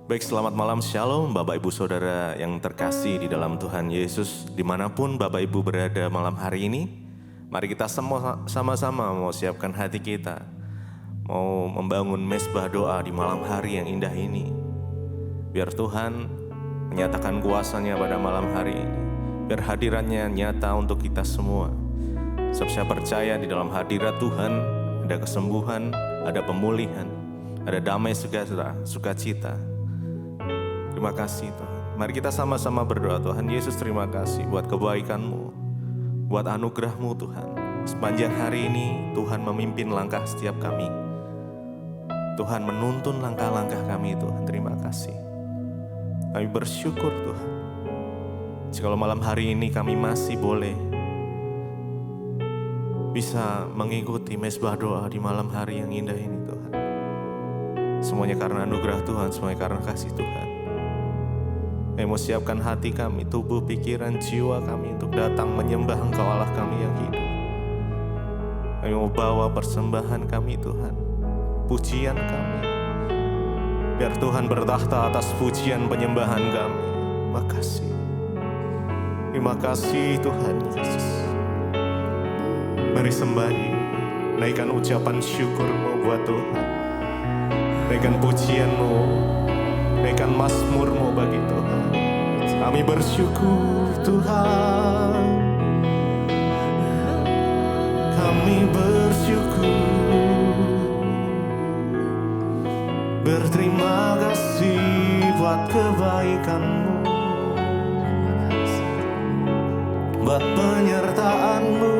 Baik, selamat malam, shalom Bapak Ibu Saudara yang terkasih di dalam Tuhan Yesus. Dimanapun Bapak Ibu berada malam hari ini, mari kita semua sama-sama mau siapkan hati kita, mau membangun mezbah doa di malam hari yang indah ini. Biar Tuhan menyatakan kuasa-Nya pada malam hari ini, biar hadirannya nyata untuk kita semua. Sebab saya percaya di dalam hadirat Tuhan ada kesembuhan, ada pemulihan, ada damai sejahtera, sukacita. Terima kasih Tuhan. Mari kita sama-sama berdoa. Tuhan Yesus, terima kasih buat kebaikan-Mu, buat anugerah-Mu Tuhan. Sepanjang hari ini Tuhan memimpin langkah setiap kami. Tuhan menuntun langkah-langkah kami Tuhan. Terima kasih. Kami bersyukur Tuhan. Jikalau malam hari ini kami masih boleh bisa mengikuti mezbah doa di malam hari yang indah ini Tuhan. Semuanya karena anugerah Tuhan, semuanya karena kasih Tuhan. Kami mau siapkan hati kami, tubuh, pikiran, jiwa kami untuk datang menyembah Engkau Allah kami yang hidup. Kami mau bawa persembahan kami Tuhan, pujian kami. Biar Tuhan bertahta atas pujian penyembahan kami. Makasih. Terima kasih Tuhan Yesus. Mari sembahni, naikkan ucapan syukur-Mu buat Tuhan. Naikkan pujian-Mu, naikkan mazmur-Mu bagi Tuhan. Kami bersyukur Tuhan. Kami bersyukur. Berterima kasih buat kebaikan-Mu, buat penyertaan-Mu.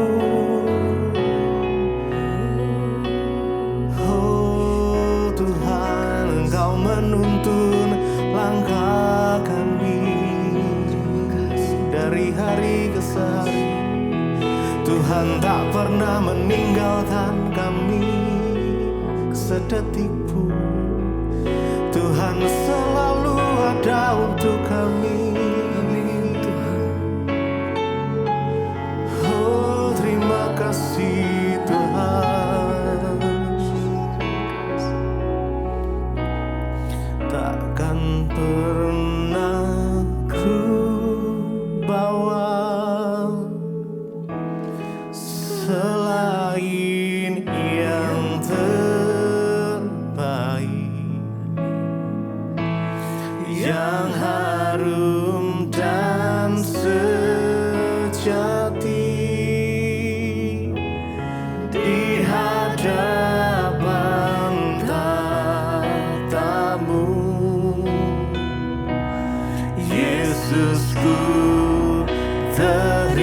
Oh Tuhan, Engkau menuntun langkah kami dari hari ke hari. Tuhan tak pernah meninggalkan kami sedetik pun. Tuhan selalu ada untuk kami. Oh terima kasih Tuhan. Takkan pernah ku bawa selain yang terbaik, yang harum dan sejati di hadapan tatamu. Yesusku, terimalah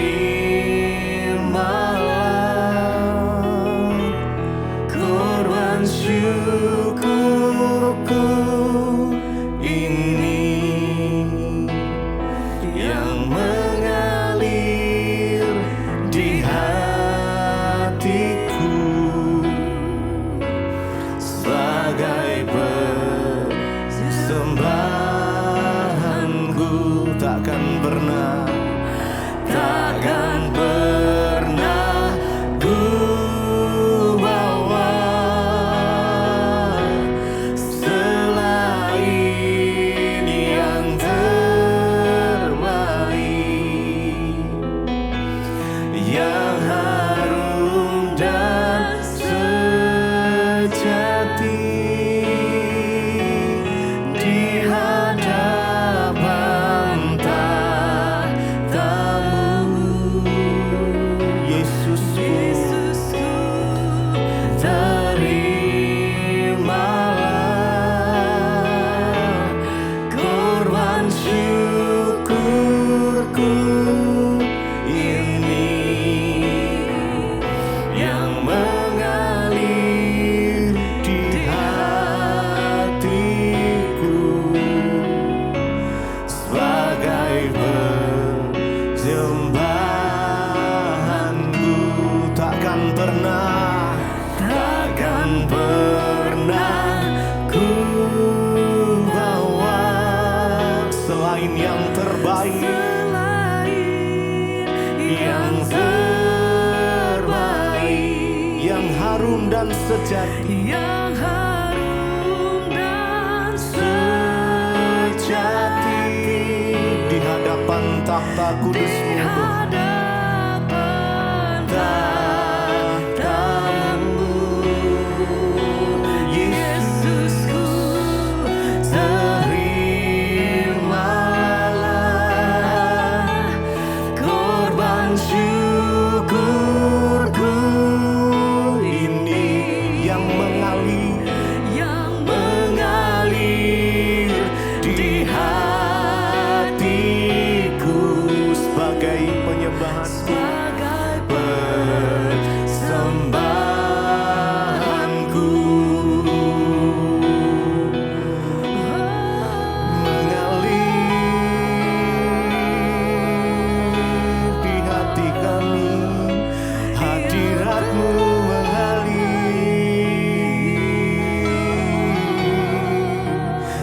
korban syukurku ini yang mengalir di hatiku sebagai persembahanku. Takkan pernah ku bawa selain yang terbaik, yang harum dan sejati di hadapan tatamu. Yesusku, terimalah korban syukurku ini yang mengalir di hatiku sebagai persembahanku. Takkan pernah ku bawa selain yang terbaik, yang terbaik, yang harum dan sejati, yang harum dan sejati tahta kudus-Mu Tuhan.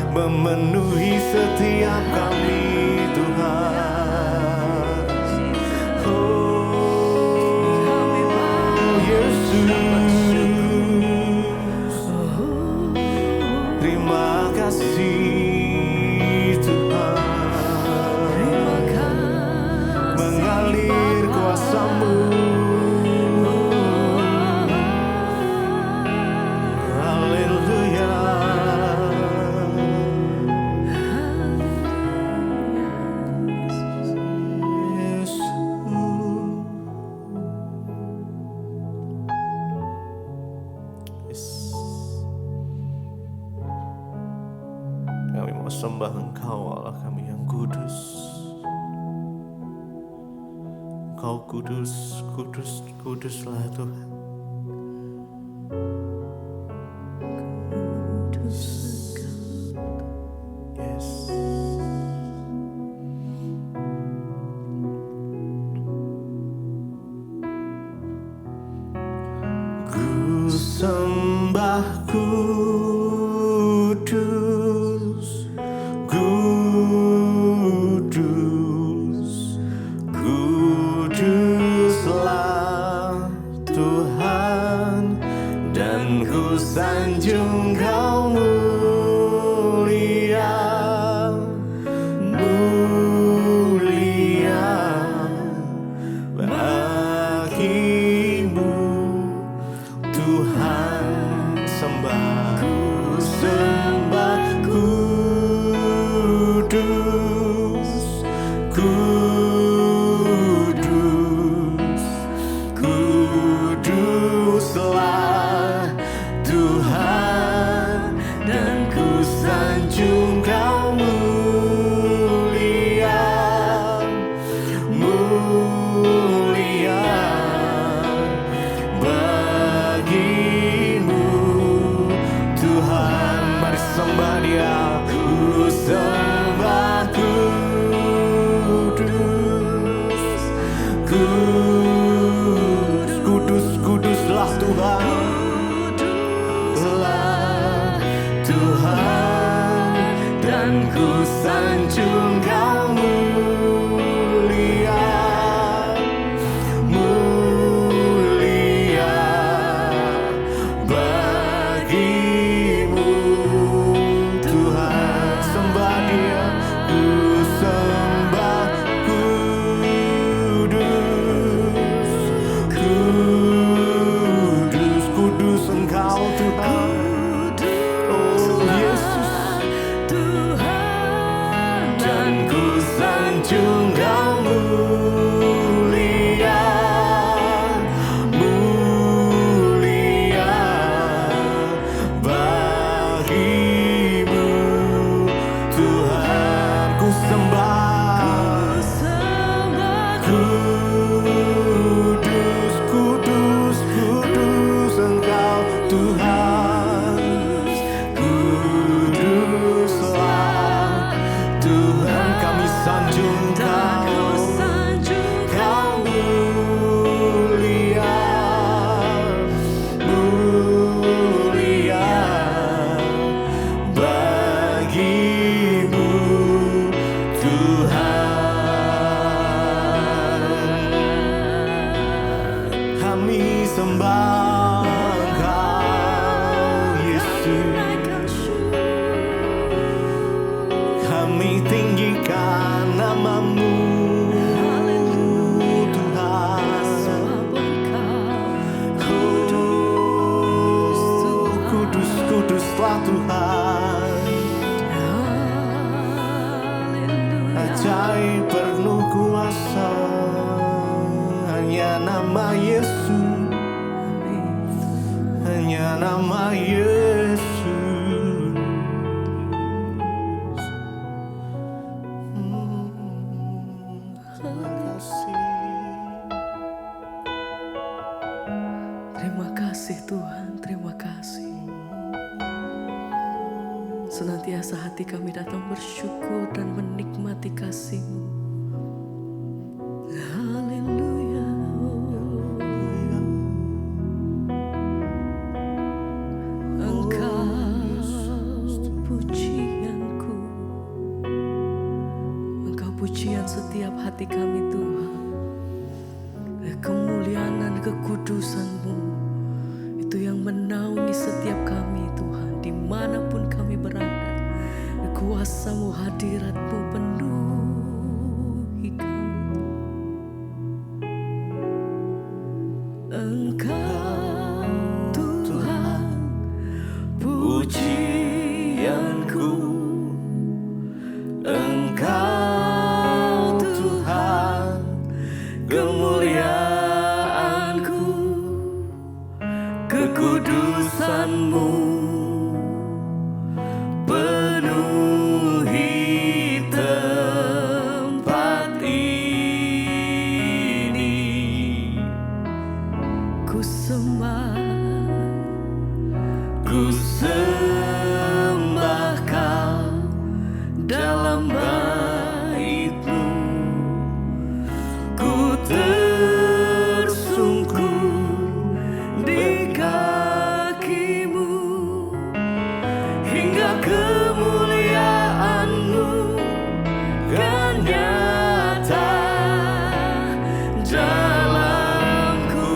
Memenuhi setiap kami Tuhan. Oh Yesus, terima kasih Tuhan. Mengalir kuasa-Mu, haleluya. Kami mau sembah Engkau Allah kami yang kudus. Engkau kudus, kudus, kuduslah Tuhan. Yes. Ku sembah kudus, kudus, kuduslah Tuhan, dan ku sanjung Kau mulia, mulia bagimu Tuhan. Sembah, ku sembah kudus, kudus, kuduslah Tuhan, dan ku sanjung Kau mulia, mulia bagimu Tuhan. Mari sembah Dia. Ku sembah kudus, kudus, kudus, kuduslah Tuhan, lah Tuhan, dan ku sanjung Kau mulia, mulia bagimu Tuhan. Sembah Dia. Ku sembah kudus, kudus, kudus Engkau Tuhan. Oh Yesus, dan ku sanjung Kau mulia, mulia bagimu Tuhan. Ku sembah, kudus, kudus, kudus Engkau Tuhan. Kuduslah Tuhan, kami sanjung Kau, Kau mulia, mulia bagimu Tuhan. Kami sembah Engkau Yesus, kami tinggikan nama-Mu nama Yesus, hanya nama Yesus. Terima kasih Tuhan, terima kasih. Senantiasa hati kami datang bersyukur dan menikmati kasih-Mu. Haleluya. Engkau pujianku, Engkau pujian setiap hati kami Tuhan. Kemuliaan dan kekudusan-Mu itu yang menaungi setiap kami Tuhan, dimanapun kami berada. Kuasa-Mu, hadirat-Mu penuhi kami. Engkau Tuhan pujianku, Engkau Tuhan kemuliaanku, kekudusan-Mu penuhi tempat ini. Ku sembah Kau dalam bait-Mu. Ku tersungkur di kaki-Mu, hingga kemuliaan-Mu kan nyata dalamku.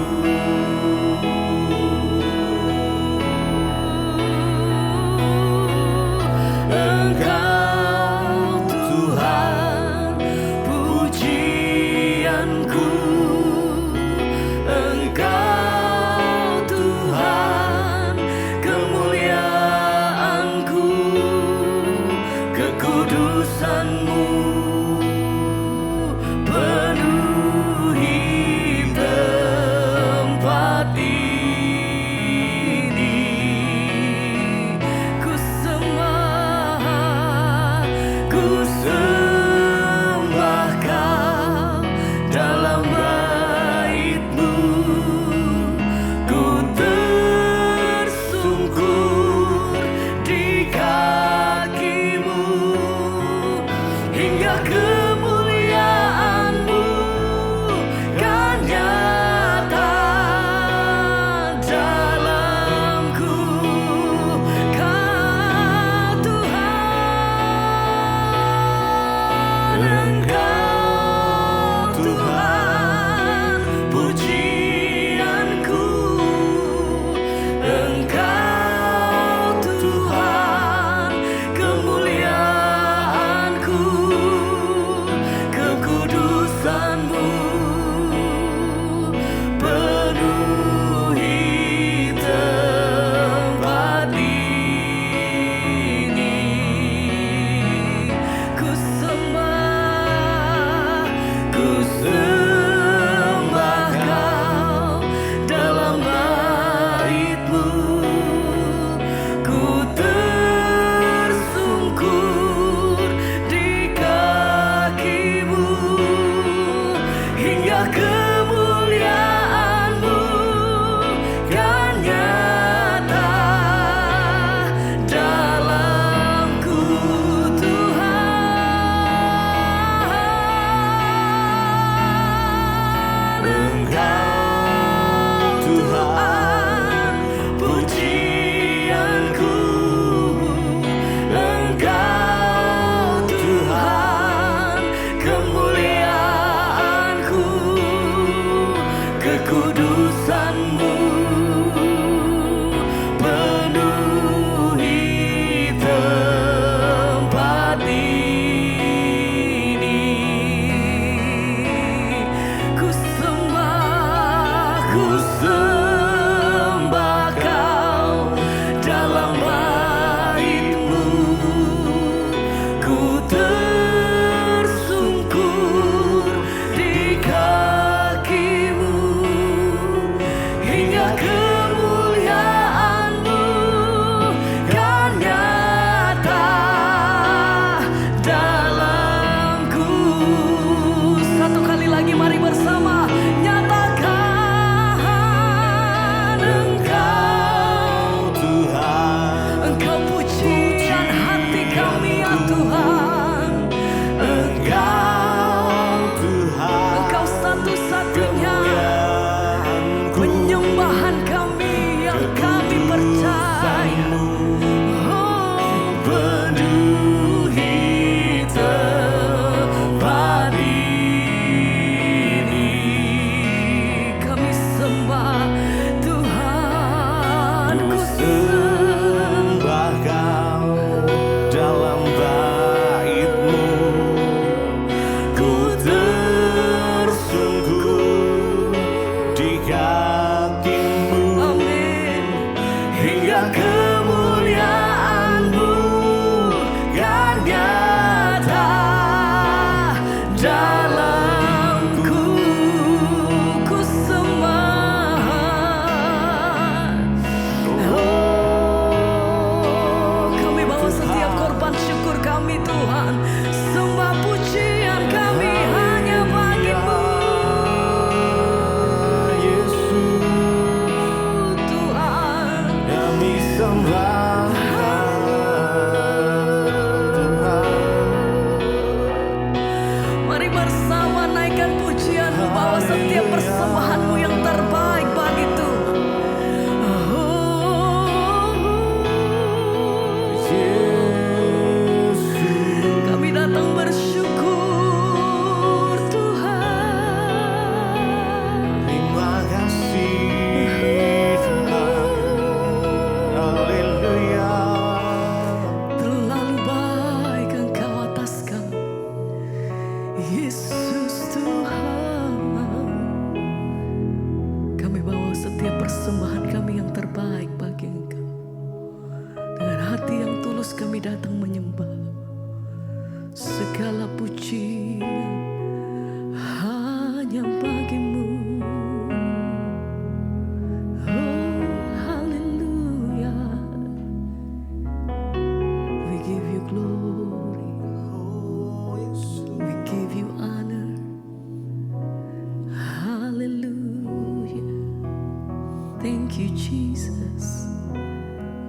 Thank you Jesus.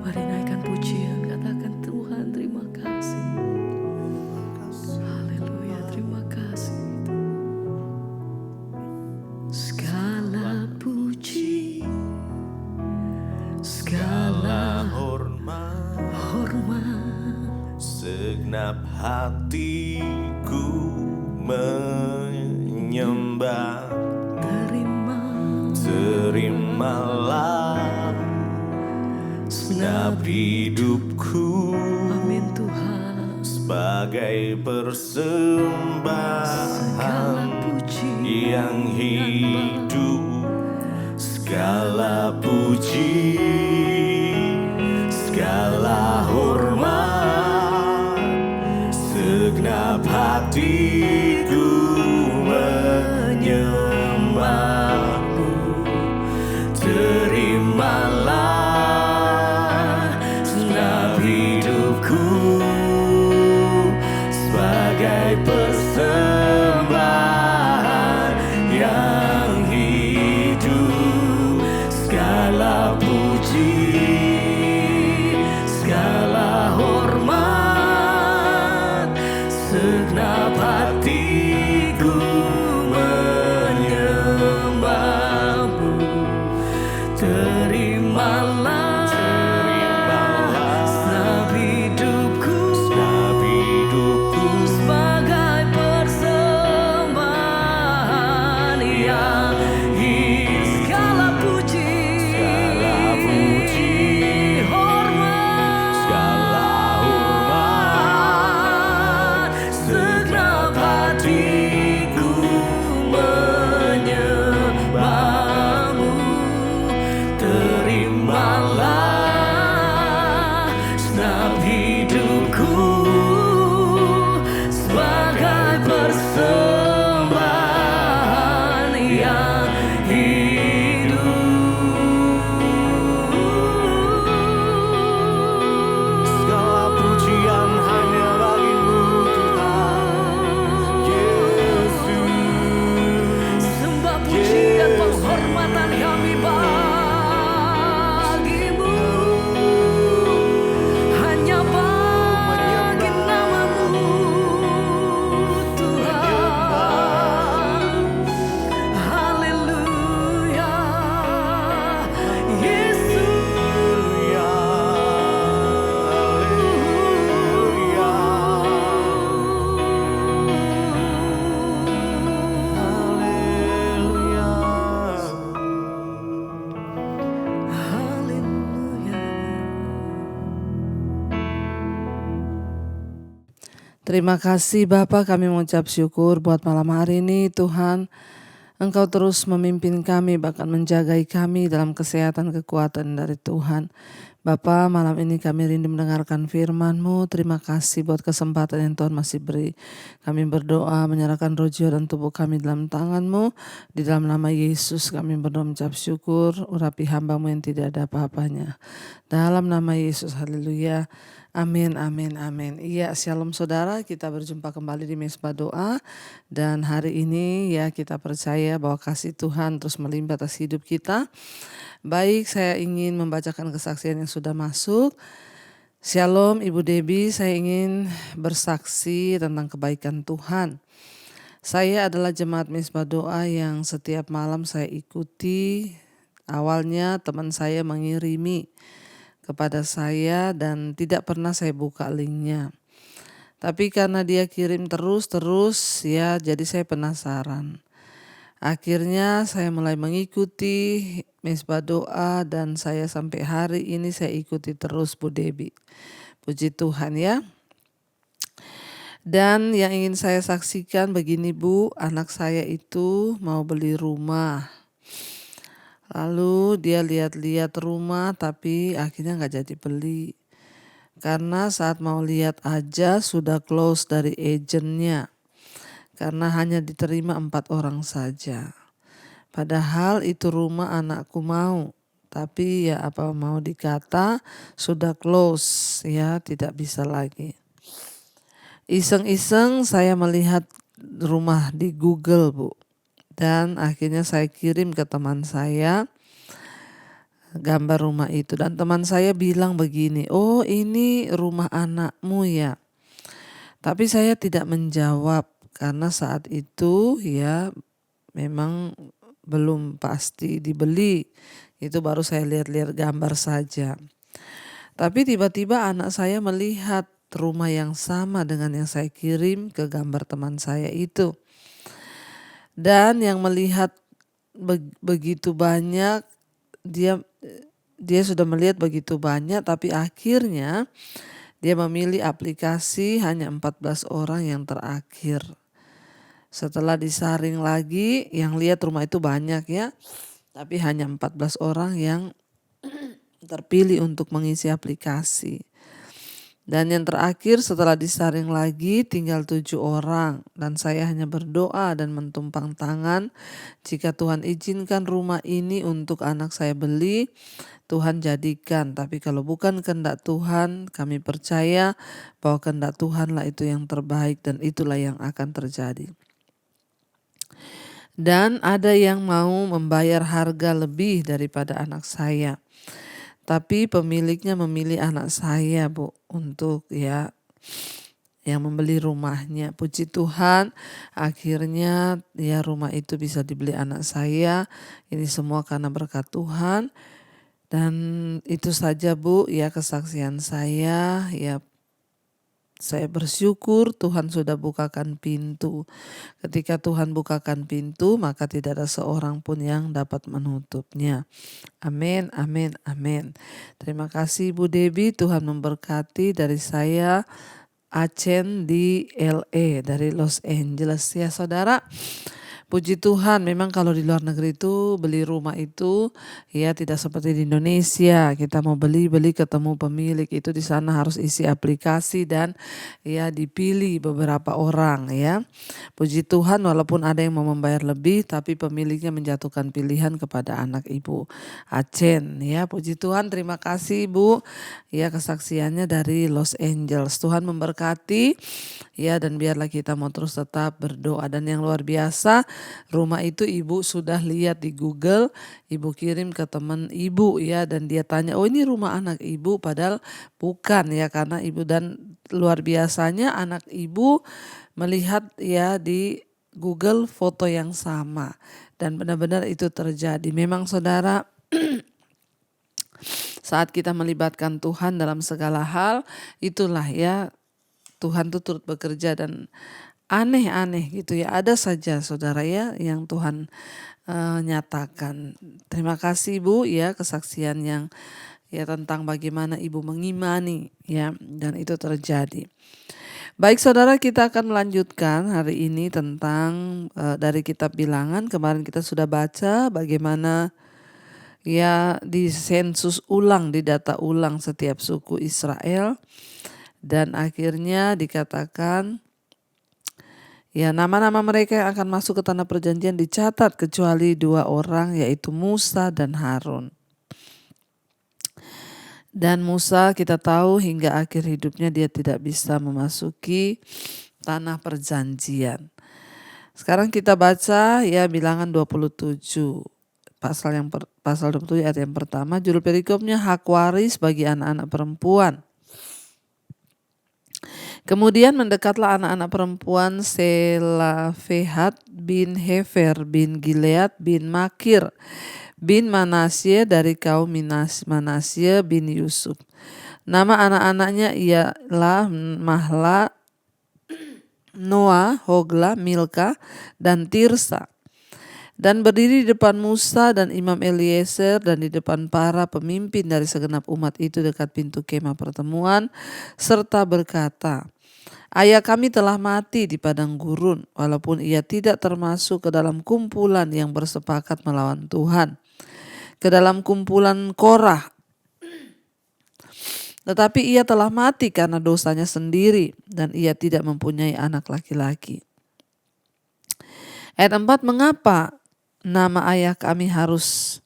Mari naikkan pujian, katakan Tuhan terima kasih. Haleluya, terima kasih. Segala puji, segala hormat, segenap hatiku menyembah. Terimalah segenap hidupku, amin Tuhan, sebagai persembahan yang hidup. Segala puji, segala hormat, segenap hatiku menyembahmu. Terimalah segenap hidupku sebagai persembahan yang hidup. Segala puji, segala hormat, segenap hatiku menyembahmu. Terimalah segenap hidupku sebagai persembahan yang hidup. Segala puji, hormat, segenap hatiku menyembahmu. Terimalah segenap hidupku sebagai persembahan yang hidup. Segala pujian hanya bagimu Tuhan Yesus. Sembah puji dan penghormatan kami bagimu, hanya bagi namamu Tuhan. Haleluya Yesus. Terima kasih Bapa, kami mengucap syukur buat malam hari ini Tuhan. Engkau terus memimpin kami, bahkan menjagai kami dalam kesehatan kekuatan dari Tuhan. Bapa, malam ini kami rindu mendengarkan firman-Mu. Terima kasih buat kesempatan yang Tuhan masih beri. Kami berdoa menyerahkan roh jiwa dan tubuh kami dalam tangan-Mu. Di dalam nama Yesus kami berdoa mengucap syukur. Urapi hamba-Mu yang tidak ada apa-apanya. Dalam nama Yesus, haleluya. Amin, amin, amin. Iya, shalom saudara, kita berjumpa kembali di Mesbah Doa. Dan hari ini ya kita percaya bahwa kasih Tuhan terus melimpah atas hidup kita. Baik, saya ingin membacakan kesaksian yang sudah masuk. Shalom Ibu Debbie, saya ingin bersaksi tentang kebaikan Tuhan. Saya adalah jemaat Mesbah Doa yang setiap malam saya ikuti. Awalnya teman saya mengirimi kepada saya dan tidak pernah saya buka linknya. Tapi karena dia kirim terus ya, jadi saya penasaran. Akhirnya saya mulai mengikuti Mesbah Doa dan saya sampai hari ini saya ikuti terus Bu Debbie. Puji Tuhan ya. Dan yang ingin saya saksikan begini Bu, anak saya itu mau beli rumah. Lalu dia lihat-lihat rumah tapi akhirnya gak jadi beli. Karena saat mau lihat aja sudah close dari agennya. Karena hanya diterima 4 orang saja. Padahal itu rumah anakku mau. Tapi ya apa mau dikata sudah close ya, tidak bisa lagi. Iseng-iseng saya melihat rumah di Google Bu. Dan akhirnya saya kirim ke teman saya. gambar rumah itu. Dan teman saya bilang begini, "Oh, ini rumah anakmu ya?" Tapi saya tidak menjawab karena saat itu ya memang belum pasti dibeli. Itu baru saya lihat-lihat gambar saja. Tapi tiba-tiba anak saya melihat rumah yang sama dengan yang saya kirim ke gambar teman saya itu. Dan yang melihat begitu banyak, dia sudah melihat begitu banyak, tapi akhirnya dia memilih aplikasi hanya 14 orang yang terakhir. Setelah disaring lagi, yang lihat rumah itu banyak ya, tapi hanya 14 orang yang terpilih untuk mengisi aplikasi. Dan yang terakhir setelah disaring lagi tinggal 7 orang. Dan saya hanya berdoa dan mentumpang tangan, jika Tuhan izinkan rumah ini untuk anak saya beli, Tuhan jadikan. Tapi kalau bukan kehendak Tuhan, kami percaya bahwa kehendak Tuhanlah itu yang terbaik dan itulah yang akan terjadi. Dan ada yang mau membayar harga lebih daripada anak saya. Tapi pemiliknya memilih anak saya, Bu, untuk ya yang membeli rumahnya. Puji Tuhan, akhirnya ya rumah itu bisa dibeli anak saya. Ini semua karena berkat Tuhan. Dan itu saja, Bu, ya kesaksian saya. Ya, saya bersyukur Tuhan sudah bukakan pintu. Ketika Tuhan bukakan pintu, maka tidak ada seorang pun yang dapat menutupnya. Amin, amin, amin. Terima kasih Bu Debbie, Tuhan memberkati. Dari saya, Acen di LA, dari Los Angeles ya saudara. Puji Tuhan, memang kalau di luar negeri itu beli rumah itu ya tidak seperti di Indonesia. Kita mau beli ketemu pemilik itu di sana harus isi aplikasi dan ya dipilih beberapa orang ya. Puji Tuhan, walaupun ada yang mau membayar lebih tapi pemiliknya menjatuhkan pilihan kepada anak Ibu Acen ya. Puji Tuhan, terima kasih Bu ya kesaksiannya dari Los Angeles. Tuhan memberkati ya, dan biarlah kita mau terus tetap berdoa. Dan yang luar biasa, rumah itu Ibu sudah lihat di Google, Ibu kirim ke teman Ibu ya, dan dia tanya, "Oh, ini rumah anak Ibu?" Padahal bukan ya, karena Ibu, dan luar biasanya anak Ibu melihat ya di Google foto yang sama, dan benar-benar itu terjadi. Memang saudara, saat kita melibatkan Tuhan dalam segala hal, itulah ya Tuhan itu turut bekerja, dan aneh-aneh gitu ya. Ada saja saudara ya yang Tuhan nyatakan. Terima kasih Bu ya kesaksian yang ya tentang bagaimana Ibu mengimani ya, dan itu terjadi. Baik saudara, kita akan melanjutkan hari ini tentang dari kitab Bilangan. Kemarin kita sudah baca bagaimana ya disensus ulang, didata ulang setiap suku Israel. Dan akhirnya dikatakan ya nama-nama mereka yang akan masuk ke tanah perjanjian dicatat kecuali 2 orang, yaitu Musa dan Harun. Dan Musa kita tahu hingga akhir hidupnya dia tidak bisa memasuki tanah perjanjian. Sekarang kita baca ya Bilangan 27 pasal 27 ayat yang pertama. Judul perikopnya hak waris bagi anak-anak perempuan. Kemudian mendekatlah anak-anak perempuan Selafehat bin Hefer bin Gilead bin Makir bin Manasye dari kaum Manasye bin Yusuf. Nama anak-anaknya ialah Mahla, Noah, Hogla, Milka, dan Tirsa. Dan berdiri di depan Musa dan Imam Eliezer dan di depan para pemimpin dari segenap umat itu dekat pintu kemah pertemuan, serta berkata, "Ayah kami telah mati di padang gurun, walaupun ia tidak termasuk ke dalam kumpulan yang bersepakat melawan Tuhan, ke dalam kumpulan Korah. Tetapi ia telah mati karena dosanya sendiri, dan ia tidak mempunyai anak laki-laki." Ayat 4, mengapa nama ayah kami harus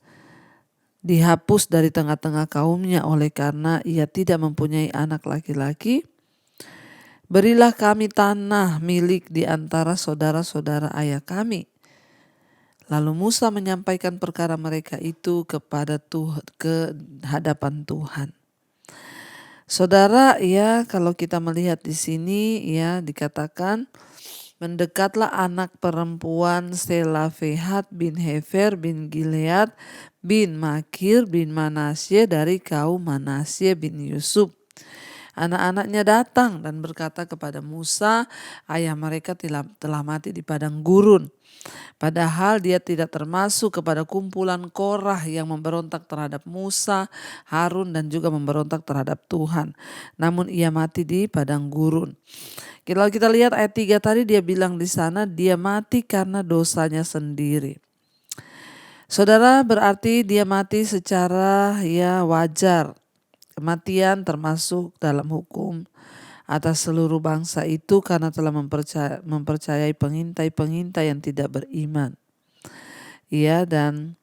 dihapus dari tengah-tengah kaumnya oleh karena ia tidak mempunyai anak laki-laki? Berilah kami tanah milik di antara saudara-saudara ayah kami. Lalu Musa menyampaikan perkara mereka itu kepada ke hadapan Tuhan. Saudara, ya kalau kita melihat di sini ya dikatakan mendekatlah anak perempuan Selafehat bin Hefer bin Gilead bin Makir bin Manasye dari kaum Manasye bin Yusuf. Anak-anaknya datang dan berkata kepada Musa, ayah mereka telah mati di padang gurun. Padahal dia tidak termasuk kepada kumpulan Korah yang memberontak terhadap Musa, Harun dan juga memberontak terhadap Tuhan. Namun ia mati di padang gurun. Kalau kita lihat ayat 3 tadi dia bilang di sana dia mati karena dosanya sendiri. Saudara, berarti dia mati secara ya wajar. Kematian termasuk dalam hukum atas seluruh bangsa itu karena telah mempercayai pengintai-pengintai yang tidak beriman. Ya, dan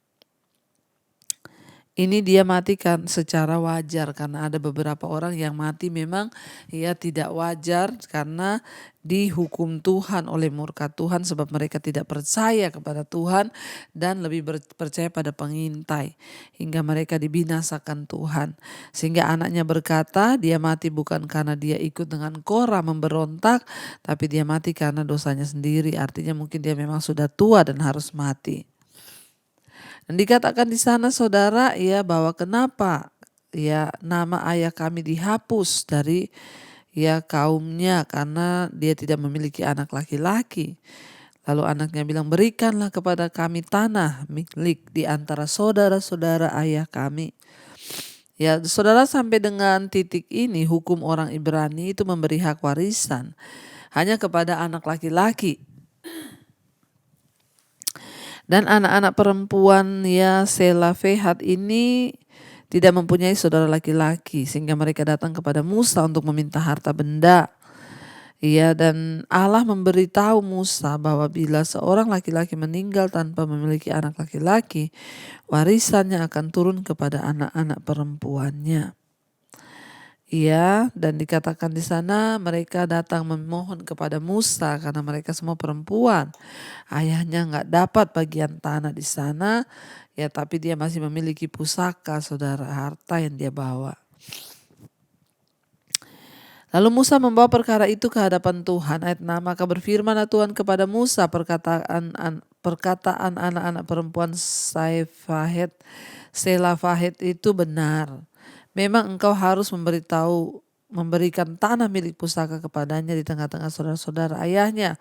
ini dia matikan secara wajar karena ada beberapa orang yang mati memang ya tidak wajar karena dihukum Tuhan oleh murka Tuhan sebab mereka tidak percaya kepada Tuhan dan lebih percaya pada pengintai hingga mereka dibinasakan Tuhan. Sehingga anaknya berkata dia mati bukan karena dia ikut dengan Korah memberontak, tapi dia mati karena dosanya sendiri. Artinya mungkin dia memang sudah tua dan harus mati. Dan dikatakan di sana saudara ya bahwa kenapa ya nama ayah kami dihapus dari ya kaumnya karena dia tidak memiliki anak laki-laki. Lalu anaknya bilang berikanlah kepada kami tanah milik di antara saudara-saudara ayah kami. Ya saudara, sampai dengan titik ini hukum orang Ibrani itu memberi hak warisan hanya kepada anak laki-laki. Dan anak-anak perempuan ya Selafehat ini tidak mempunyai saudara laki-laki sehingga mereka datang kepada Musa untuk meminta harta benda. Ya, dan Allah memberitahu Musa bahwa bila seorang laki-laki meninggal tanpa memiliki anak laki-laki, warisannya akan turun kepada anak-anak perempuannya. Iya, dan dikatakan di sana mereka datang memohon kepada Musa karena mereka semua perempuan. Ayahnya nggak dapat bagian tanah di sana, ya tapi dia masih memiliki pusaka saudara, harta yang dia bawa. Lalu Musa membawa perkara itu ke hadapan Tuhan. Ayat 6, maka berfirmanlah Tuhan kepada Musa, perkataan anak-anak perempuan Selafehat itu benar. Memang engkau harus memberikan tanah milik pusaka kepadanya di tengah-tengah saudara-saudara ayahnya.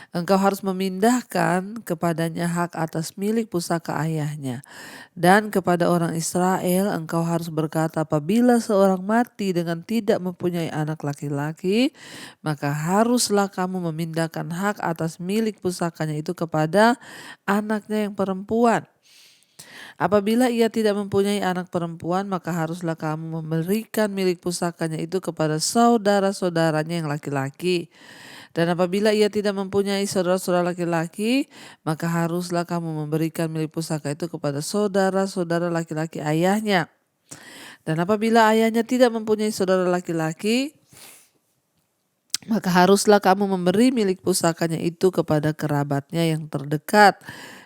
Engkau harus memindahkan kepadanya hak atas milik pusaka ayahnya. Dan kepada orang Israel engkau harus berkata, apabila seorang mati dengan tidak mempunyai anak laki-laki, maka haruslah kamu memindahkan hak atas milik pusakanya itu kepada anaknya yang perempuan. Apabila ia tidak mempunyai anak perempuan, maka haruslah kamu memberikan milik pusakanya itu kepada saudara-saudaranya yang laki-laki. Dan apabila ia tidak mempunyai saudara-saudara laki-laki, maka haruslah kamu memberikan milik pusaka itu kepada saudara-saudara laki-laki ayahnya. Dan apabila ayahnya tidak mempunyai saudara laki-laki, maka haruslah kamu memberi milik pusakanya itu kepada kerabatnya yang terdekat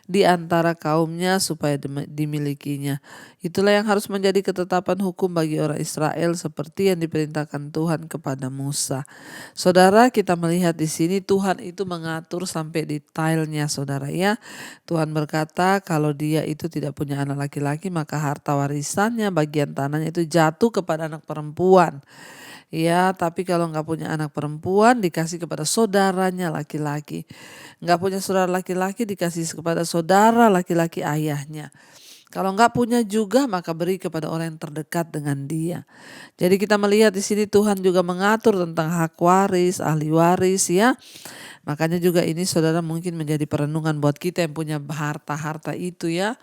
di antara kaumnya supaya dimilikinya. Itulah yang harus menjadi ketetapan hukum bagi orang Israel seperti yang diperintahkan Tuhan kepada Musa. Saudara, kita melihat di sini Tuhan itu mengatur sampai detailnya saudara ya. Tuhan berkata kalau dia itu tidak punya anak laki-laki maka harta warisannya bagian tanahnya itu jatuh kepada anak perempuan. Ya, tapi kalau nggak punya anak perempuan dikasih kepada saudaranya laki-laki. Nggak punya saudara laki-laki dikasih kepada saudara laki-laki ayahnya. Kalau nggak punya juga maka beri kepada orang yang terdekat dengan dia. Jadi kita melihat di sini Tuhan juga mengatur tentang hak waris, ahli waris ya. Makanya juga ini saudara mungkin menjadi perenungan buat kita yang punya harta-harta itu ya.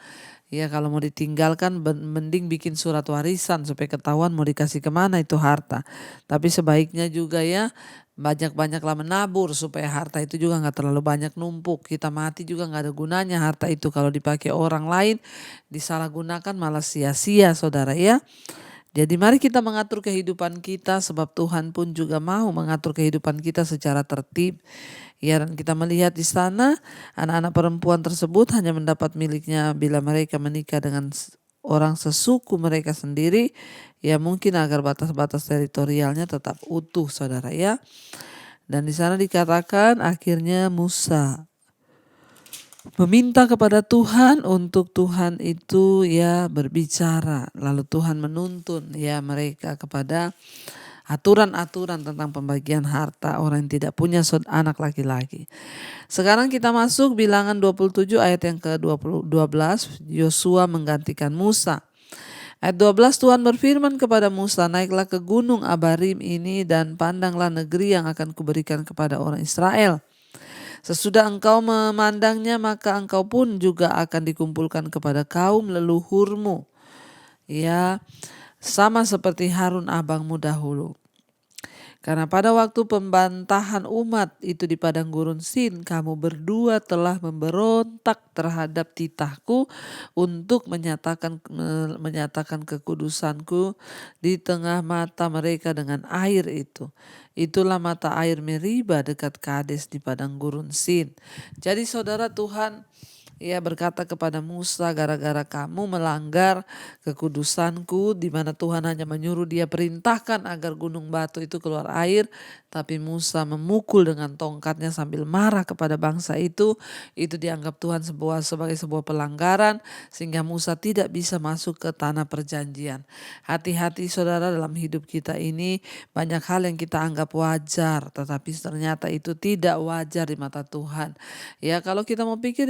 Ya kalau mau ditinggalkan mending bikin surat warisan supaya ketahuan mau dikasih kemana itu harta. Tapi sebaiknya juga ya banyak-banyaklah menabur supaya harta itu juga gak terlalu banyak numpuk. Kita mati juga gak ada gunanya harta itu kalau dipakai orang lain disalahgunakan malah sia-sia saudara ya. Jadi mari kita mengatur kehidupan kita sebab Tuhan pun juga mau mengatur kehidupan kita secara tertib. Ya, dan kita melihat di sana anak-anak perempuan tersebut hanya mendapat miliknya bila mereka menikah dengan orang sesuku mereka sendiri. Ya, mungkin agar batas-batas teritorialnya tetap utuh, saudara ya. Dan di sana dikatakan akhirnya Musa meminta kepada Tuhan untuk Tuhan itu ya berbicara. Lalu Tuhan menuntun ya mereka kepada aturan-aturan tentang pembagian harta orang yang tidak punya anak laki-laki. Sekarang kita masuk Bilangan 27 ayat yang ke-12. Yosua menggantikan Musa. Ayat 12, Tuhan berfirman kepada Musa, naiklah ke gunung Abarim ini dan pandanglah negeri yang akan kuberikan kepada orang Israel. Sesudah engkau memandangnya, maka engkau pun juga akan dikumpulkan kepada kaum leluhurmu. Ya, sama seperti Harun abangmu dahulu. Karena pada waktu pembantahan umat itu di padang gurun Sin, kamu berdua telah memberontak terhadap titahku untuk menyatakan kekudusanku di tengah mata mereka dengan air itu. Itulah mata air Meriba dekat Kades di padang gurun Sin. Jadi saudara, Tuhan ia berkata kepada Musa, gara-gara kamu melanggar kekudusanku, di mana Tuhan hanya menyuruh dia perintahkan agar gunung batu itu keluar air, tapi Musa memukul dengan tongkatnya sambil marah kepada bangsa itu dianggap Tuhan sebagai sebuah pelanggaran, sehingga Musa tidak bisa masuk ke tanah perjanjian. Hati-hati saudara, dalam hidup kita ini banyak hal yang kita anggap wajar, tetapi ternyata itu tidak wajar di mata Tuhan. Ya, kalau kita mau pikir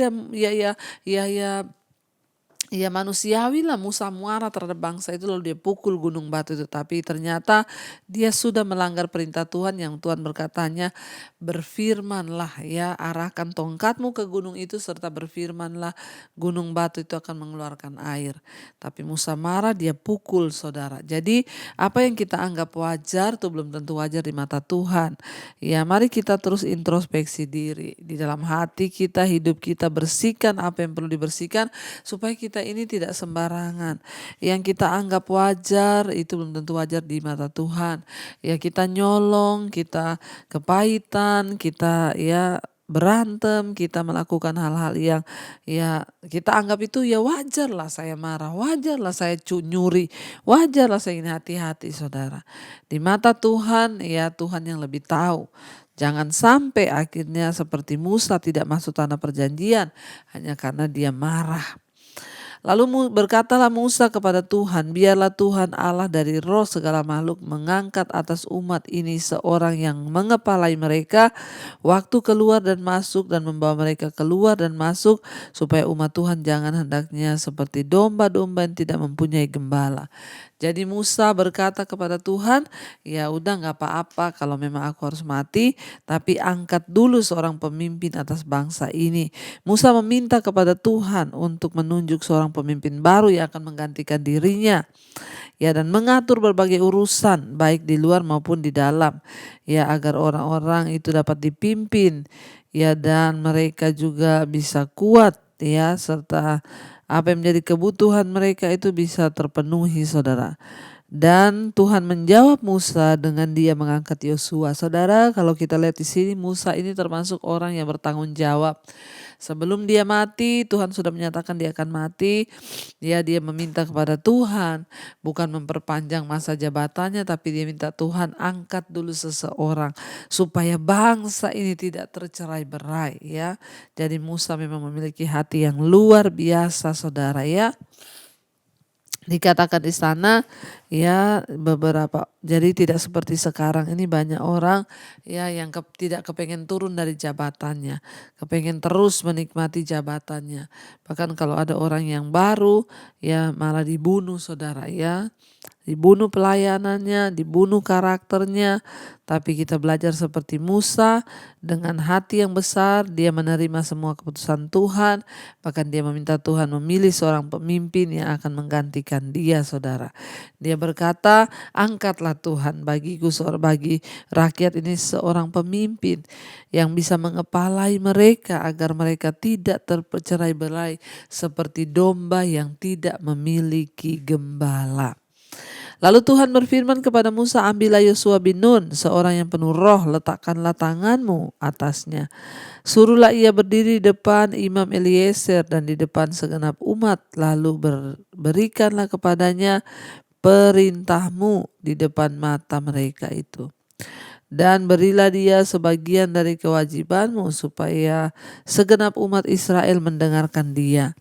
ya manusiawi lah Musa marah terhadap bangsa itu lalu dia pukul gunung batu itu. Tapi ternyata dia sudah melanggar perintah Tuhan yang Tuhan berkatanya, berfirmanlah ya, arahkan tongkatmu ke gunung itu serta berfirmanlah, gunung batu itu akan mengeluarkan air. Tapi Musa marah, dia pukul saudara. Jadi apa yang kita anggap wajar itu belum tentu wajar di mata Tuhan. Ya, mari kita terus introspeksi diri. Di dalam hati kita, hidup kita, bersihkan apa yang perlu dibersihkan supaya kita ini tidak sembarangan. Yang kita anggap wajar itu belum tentu wajar di mata Tuhan. Ya, kita nyolong, kita kepahitan, kita ya berantem, kita melakukan hal-hal yang ya kita anggap itu ya wajarlah saya marah, wajarlah saya nyuri, wajarlah saya ini, hati-hati saudara. Di mata Tuhan ya Tuhan yang lebih tahu. Jangan sampai akhirnya seperti Musa tidak masuk tanah perjanjian hanya karena dia marah. Lalu berkatalah Musa kepada Tuhan, biarlah Tuhan Allah dari roh segala makhluk mengangkat atas umat ini seorang yang mengepalai mereka waktu keluar dan masuk dan membawa mereka keluar dan masuk, supaya umat Tuhan jangan hendaknya seperti domba-domba yang tidak mempunyai gembala. Jadi Musa berkata kepada Tuhan, ya udah gak apa-apa kalau memang aku harus mati, tapi angkat dulu seorang pemimpin atas bangsa ini. Musa meminta kepada Tuhan untuk menunjuk seorang pemimpin baru yang akan menggantikan dirinya. Ya, dan mengatur berbagai urusan baik di luar maupun di dalam. Ya, agar orang-orang itu dapat dipimpin. Ya, dan mereka juga bisa kuat ya, serta apa yang menjadi kebutuhan mereka itu bisa terpenuhi saudara. Dan Tuhan menjawab Musa dengan dia mengangkat Yosua. Saudara, kalau kita lihat di sini Musa ini termasuk orang yang bertanggung jawab. Sebelum dia mati, Tuhan sudah menyatakan dia akan mati. Dia meminta kepada Tuhan bukan memperpanjang masa jabatannya, tapi dia minta Tuhan angkat dulu seseorang supaya bangsa ini tidak tercerai-berai ya. Jadi Musa memang memiliki hati yang luar biasa saudara ya. Dikatakan di sana ya beberapa, jadi tidak seperti sekarang ini banyak orang ya yang tidak kepengen turun dari jabatannya, kepengen terus menikmati jabatannya. Bahkan kalau ada orang yang baru ya malah dibunuh saudara ya, dibunuh pelayanannya, dibunuh karakternya. Tapi kita belajar seperti Musa, dengan hati yang besar dia menerima semua keputusan Tuhan, bahkan dia meminta Tuhan memilih seorang pemimpin yang akan menggantikan dia saudara. Dia berkata, angkatlah Tuhan bagi rakyat ini seorang pemimpin yang bisa mengepalai mereka agar mereka tidak tercerai-berai seperti domba yang tidak memiliki gembala. Lalu Tuhan berfirman kepada Musa, ambillah Yosua bin Nun, seorang yang penuh roh, letakkanlah tanganmu atasnya. Suruhlah ia berdiri di depan Imam Eliezer dan di depan segenap umat, lalu berikanlah kepadanya perintahmu di depan mata mereka itu. Dan berilah dia sebagian dari kewajibanmu supaya segenap umat Israel mendengarkan dia.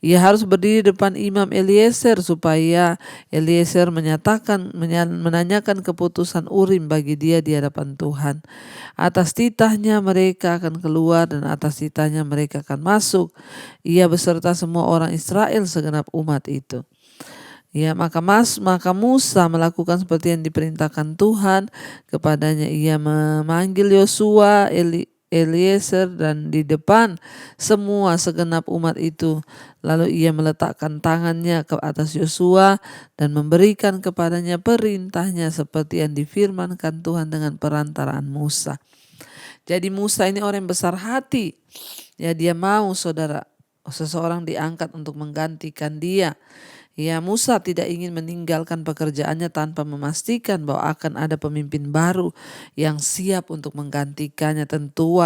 Ia harus berdiri di depan Imam Eliezer supaya Eliezer menanyakan keputusan Urim bagi dia di hadapan Tuhan. Atas titahnya mereka akan keluar dan atas titahnya mereka akan masuk. Ia beserta semua orang Israel segenap umat itu. Ya, maka Musa melakukan seperti yang diperintahkan Tuhan kepadanya. Ia memanggil Yosua, Eliezer dan di depan semua segenap umat itu. Lalu ia meletakkan tangannya ke atas Yosua dan memberikan kepadanya perintahnya seperti yang difirmankan Tuhan dengan perantaraan Musa. Jadi Musa ini orang yang besar hati. Ya, dia mau saudara seseorang diangkat untuk menggantikan dia. Ya, Musa tidak ingin meninggalkan pekerjaannya tanpa memastikan bahwa akan ada pemimpin baru yang siap untuk menggantikannya. Tentu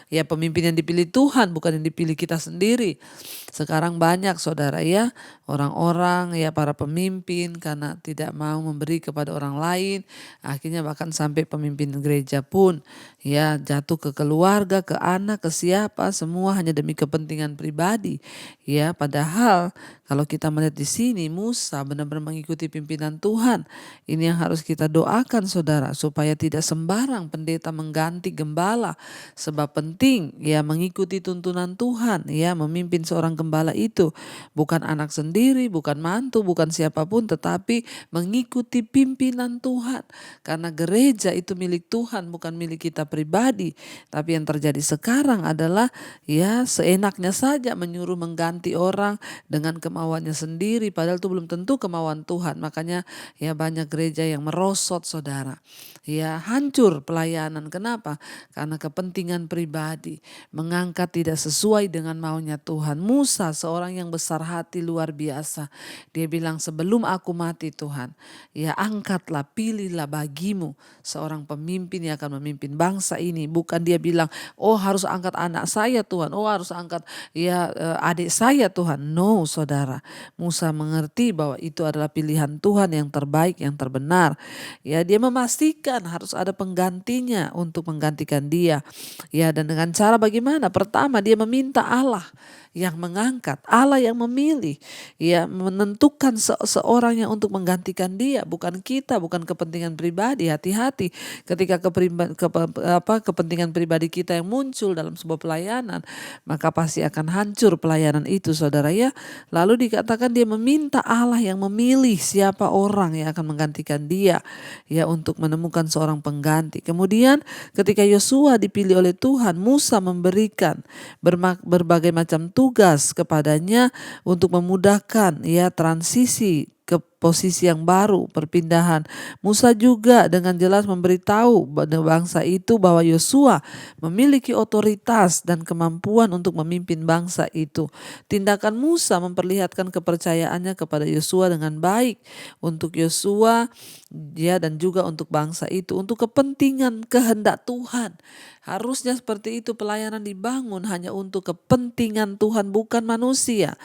ya pemimpin yang dipilih Tuhan, bukan yang dipilih kita sendiri. Sekarang banyak saudara ya orang-orang ya para pemimpin karena tidak mau memberi kepada orang lain, akhirnya bahkan sampai pemimpin gereja pun ya jatuh ke keluarga, ke anak, ke siapa, semua hanya demi kepentingan pribadi. Ya, padahal kalau kita melihat di sini Musa benar-benar mengikuti pimpinan Tuhan. Ini yang harus kita doakan saudara, supaya tidak sembarang pendeta mengganti gembala. Sebab penting ya mengikuti tuntunan Tuhan, ya memimpin seorang gembala itu bukan anak sendiri, bukan mantu, bukan siapapun, tetapi mengikuti pimpinan Tuhan. Karena gereja itu milik Tuhan, bukan milik kita pribadi. Tapi yang terjadi sekarang adalah ya seenaknya saja menyuruh mengganti orang dengan kemauannya sendiri, padahal itu belum tentu kemauan Tuhan. Makanya ya banyak gereja yang merosot saudara. Ya hancur pelayanan. Kenapa? Karena kepentingan pribadi, mengangkat tidak sesuai dengan maunya Tuhan. Musa seorang yang besar hati luar biasa. Dia bilang, sebelum aku mati Tuhan, ya angkatlah, pilihlah bagimu seorang pemimpin yang akan memimpin bangsa ini. Bukan dia bilang, oh harus angkat anak saya Tuhan, oh harus angkat ya adik saya Tuhan. No saudara, Musa mengerti bahwa itu adalah pilihan Tuhan yang terbaik, yang terbenar. Ya, dia memastikan harus ada penggantinya untuk menggantikan dia. Ya, dan dengan cara bagaimana? Pertama, dia meminta Allah yang mengangkat, Allah yang memilih, ya menentukan seorang yang untuk menggantikan dia, bukan kita, bukan kepentingan pribadi. Hati-hati ketika kepentingan pribadi kita yang muncul dalam sebuah pelayanan, maka pasti akan hancur pelayanan itu saudara ya. Lalu dikatakan dia meminta Allah yang memilih siapa orang yang akan menggantikan dia, ya untuk menemukan seorang pengganti. Kemudian ketika Yosua dipilih oleh Tuhan, Musa memberikan berbagai macam tugas kepadanya untuk memudahkan ya transisi ke posisi yang baru, perpindahan. Musa juga dengan jelas memberitahu bangsa itu bahwa Yosua memiliki otoritas dan kemampuan untuk memimpin bangsa itu. Tindakan Musa memperlihatkan kepercayaannya kepada Yosua dengan baik untuk Yosua ya dan juga untuk bangsa itu, untuk kepentingan kehendak Tuhan. Harusnya seperti itu pelayanan dibangun hanya untuk kepentingan Tuhan, bukan manusia.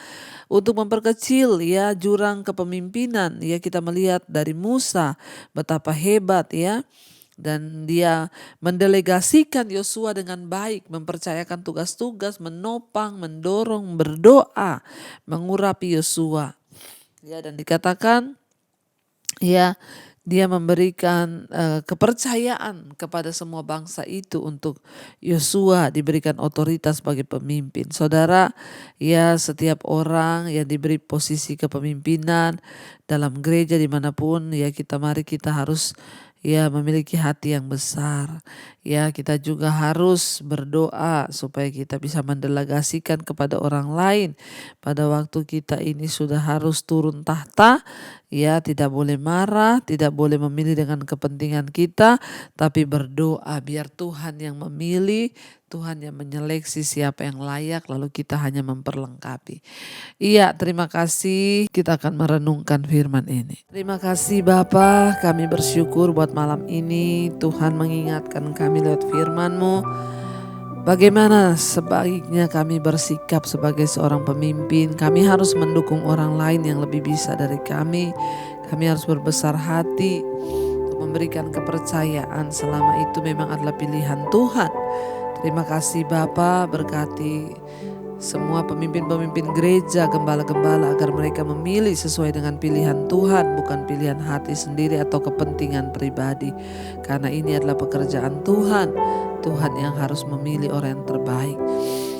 Untuk memperkecil ya jurang kepemimpinan, ya kita melihat dari Musa betapa hebat ya. Dan dia mendelegasikan Yosua dengan baik, mempercayakan tugas-tugas, menopang, mendorong, berdoa, mengurapi Yosua. Ya, dan dikatakan ya dia memberikan kepercayaan kepada semua bangsa itu untuk Yosua diberikan otoritas sebagai pemimpin. Saudara, ya setiap orang yang diberi posisi kepemimpinan dalam gereja dimanapun ya mari kita harus ya memiliki hati yang besar. Ya kita juga harus berdoa supaya kita bisa mendelegasikan kepada orang lain. Pada waktu kita ini sudah harus turun tahta, ya tidak boleh marah, tidak boleh memilih dengan kepentingan kita, tapi berdoa biar Tuhan yang memilih, Tuhan yang menyeleksi siapa yang layak, lalu kita hanya memperlengkapi. Iya, terima kasih. Kita akan merenungkan firman ini. Terima kasih Bapa, kami bersyukur buat malam ini Tuhan mengingatkan kami lewat firman-Mu. Bagaimana sebaiknya kami bersikap sebagai seorang pemimpin. Kami harus mendukung orang lain yang lebih bisa dari kami. Kami harus berbesar hati untuk memberikan kepercayaan selama itu memang adalah pilihan Tuhan. Terima kasih Bapa, berkati semua pemimpin-pemimpin gereja, gembala-gembala agar mereka memilih sesuai dengan pilihan Tuhan, bukan pilihan hati sendiri atau kepentingan pribadi. Karena ini adalah pekerjaan Tuhan. Tuhan yang harus memilih orang yang terbaik.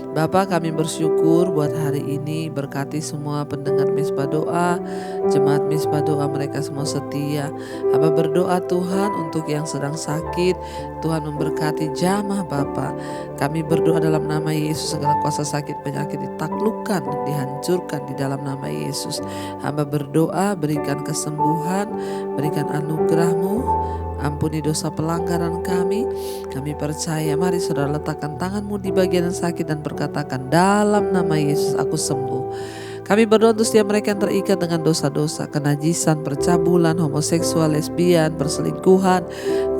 Bapa, kami bersyukur buat hari ini, berkati semua pendengar Misbah Doa, jemaat Misbah Doa, mereka semua setia. Hamba berdoa Tuhan untuk yang sedang sakit, Tuhan memberkati jamah Bapa. Kami berdoa dalam nama Yesus, segala kuasa sakit penyakit ditaklukkan dan dihancurkan di dalam nama Yesus. Hamba berdoa berikan kesembuhan, berikan anugerah-Mu, ampuni dosa pelanggaran kami. Kami percaya, mari saudara letakkan tanganmu di bagian yang sakit dan berkatakan, dalam nama Yesus aku sembuh. Kami berdoa untuk setiap mereka yang terikat dengan dosa-dosa, kenajisan, percabulan, homoseksual, lesbian, perselingkuhan.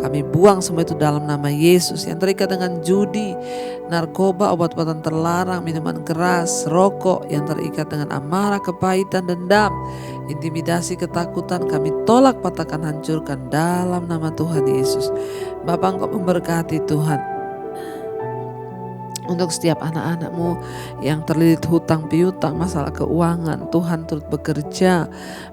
Kami buang semua itu dalam nama Yesus. Yang terikat dengan judi, narkoba, obat-obatan terlarang, minuman keras, rokok, yang terikat dengan amarah, kepahitan, dendam, intimidasi, ketakutan, kami tolak, patahkan, hancurkan dalam nama Tuhan Yesus. Bapa, Engkau memberkati Tuhan untuk setiap anak-anak-Mu yang terlilit hutang piutang, masalah keuangan. Tuhan turut bekerja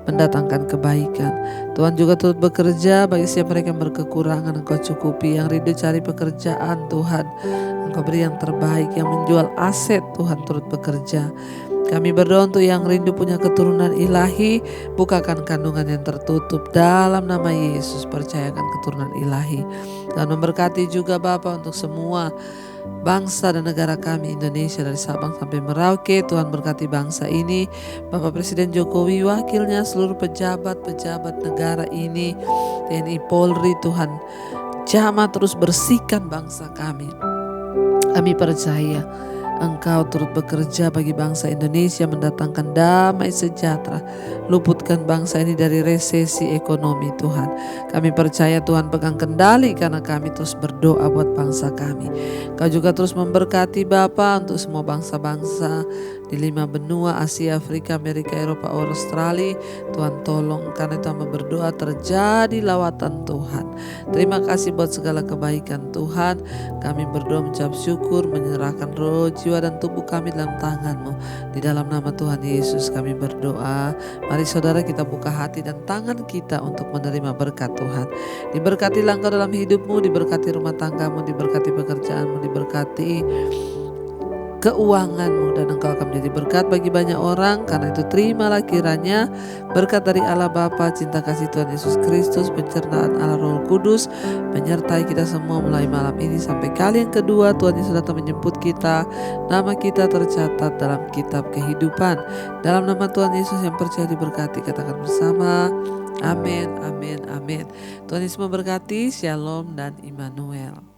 mendatangkan kebaikan. Tuhan juga turut bekerja bagi siapa mereka yang berkekurangan, Engkau cukupi. Yang rindu cari pekerjaan, Tuhan Engkau beri yang terbaik. Yang menjual aset, Tuhan turut bekerja. Kami berdoa untuk yang rindu punya keturunan ilahi, bukakan kandungan yang tertutup dalam nama Yesus, percayakan keturunan ilahi. Dan memberkati juga Bapa untuk semua bangsa dan negara kami Indonesia, dari Sabang sampai Merauke. Tuhan berkati bangsa ini, Bapak Presiden Jokowi, wakilnya, seluruh pejabat-pejabat negara ini, TNI, Polri. Tuhan jamah terus bersihkan bangsa kami. Kami percaya Engkau turut bekerja bagi bangsa Indonesia, mendatangkan damai sejahtera, luputkan bangsa ini dari resesi ekonomi. Tuhan, kami percaya Tuhan pegang kendali karena kami terus berdoa buat bangsa kami. Kau juga terus memberkati Bapa untuk semua bangsa-bangsa di 5 benua, Asia, Afrika, Amerika, Eropa, Australia. Tuhan tolong, karena itu hamba berdoa terjadi lawatan Tuhan. Terima kasih buat segala kebaikan Tuhan. Kami berdoa mengucap syukur, menyerahkan roh, jiwa dan tubuh kami dalam tangan-Mu. Di dalam nama Tuhan Yesus kami berdoa. Mari saudara kita buka hati dan tangan kita untuk menerima berkat Tuhan. Diberkatilah Engkau dalam hidupmu, diberkati rumah tanggamu, diberkati pekerjaanmu, diberkati keuanganmu, dan engkau akan menjadi berkat bagi banyak orang. Karena itu terimalah kiranya berkat dari Allah Bapa, cinta kasih Tuhan Yesus Kristus, pencernaan Allah Roh Kudus menyertai kita semua mulai malam ini sampai kali yang kedua Tuhan Yesus datang menjemput kita. Nama kita tercatat dalam kitab kehidupan. Dalam nama Tuhan Yesus yang percaya diberkati, katakan bersama, amin, amin, amin. Tuhan Yesus memberkati. Shalom dan Immanuel.